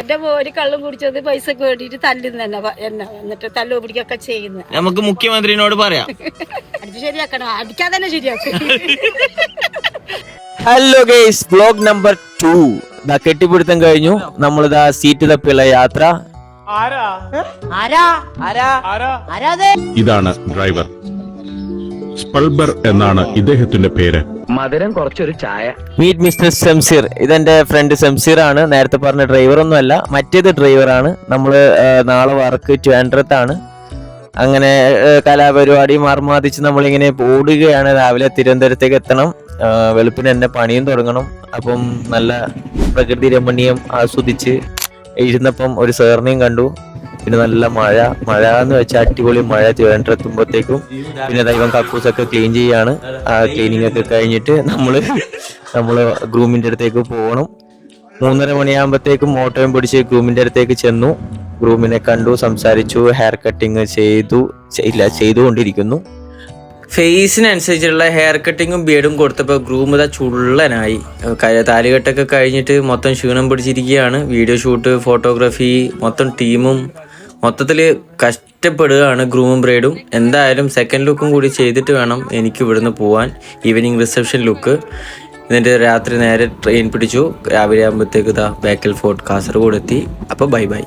എന്റെ മോര് കള്ളും കുടിച്ചത് പൈസക്ക് വേണ്ടിട്ട് തല്ലുന്ന എന്നെ എന്നിട്ട് തല്ലു പിടിക്കൊക്കെ ചെയ്യുന്നു. നമുക്ക് മുഖ്യമന്ത്രിനോട് പറയാം. അടിച്ച് ശരിയാക്കണം, അടിക്കാതെ തന്നെ ശരിയാക്കും. ഹലോ ഗൈസ്, വ്ലോഗ് നമ്പർ 2 കെട്ടിപ്പിടുത്തം കഴിഞ്ഞു. നമ്മളിതാ സീറ്റ് തപ്പിയുള്ള യാത്ര. ഇതാണ് ഡ്രൈവർ. സ്പൾബർ എന്നാണ് ഇദ്ദേഹത്തിന്റെ പേര്. മധുരം കുറച്ചൊരു ചായ. Meet mister Shamseer. ഇതെന്റെ ഫ്രണ്ട് ശംസീർ ആണ്. നേരത്തെ പറഞ്ഞ ഡ്രൈവർ ഒന്നും അല്ല, മറ്റേത് ഡ്രൈവറാണ്. നമ്മള് നാളെ വർക്ക് ട്രിവാൻഡ്രത്താണ്. അങ്ങനെ കലാപരിപാടി മർമാദിച്ച് നമ്മളിങ്ങനെ ഓടുകയാണ്. രാവിലെ തിരുവനന്തപുരത്തേക്ക് എത്തണം. വെളുപ്പിന് തന്നെ പണിയും തുടങ്ങണം. അപ്പം നല്ല പ്രകൃതി രമണീയം ആസ്വദിച്ച് ഇരുന്നപ്പം ഒരു സേറിനെയും കണ്ടു. പിന്നെ നല്ല മഴ എന്ന് വെച്ചാൽ അടിപൊളി മഴ. തിരുവനന്തപുരത്തെത്തുമ്പോഴത്തേക്കും പിന്നെ ദൈവം കക്കൂസൊക്കെ ക്ലീൻ ചെയ്യാണ്. ആ ക്ലീനിങ് ഒക്കെ കഴിഞ്ഞിട്ട് നമ്മള് ഗ്രൂമിന്റെ അടുത്തേക്ക് പോകണം. 3:30 മണിയാകുമ്പോഴത്തേക്കും ഓട്ടോയും പിടിച്ച് ഗ്രൂമിന്റെ അടുത്തേക്ക് ചെന്നു. ഗ്രൂമിനെ കണ്ടു, സംസാരിച്ചു. ഹെയർ കട്ടിങ് ചെയ്തുകൊണ്ടിരിക്കുന്നു. ഫേസിനനുസരിച്ചുള്ള ഹെയർ കട്ടിങ്ങും ബിയർഡും കൊടുത്തപ്പോൾ ഗ്രൂം ഇതാ ചുള്ളനായി. താലികെട്ടൊക്കെ കഴിഞ്ഞിട്ട് മൊത്തം ക്ഷീണം പിടിച്ചിരിക്കുകയാണ്. വീഡിയോ ഷൂട്ട്, ഫോട്ടോഗ്രാഫി, മൊത്തം ടീമും മൊത്തത്തിൽ കഷ്ടപ്പെടുകയാണ് ഗ്രൂമും ബ്രൈഡും. എന്തായാലും സെക്കൻഡ് ലുക്കും കൂടി ചെയ്തിട്ട് വേണം എനിക്ക് ഇവിടുന്ന് പോകാൻ. Evening reception look. എന്നിട്ട് രാത്രി നേരെ ട്രെയിൻ പിടിച്ചു. രാവിലെ ആകുമ്പോഴത്തേക്ക് ബേക്കൽ ഫോർട്ട് കാസർഗോഡ് എത്തി. അപ്പോൾ ബൈ ബൈ.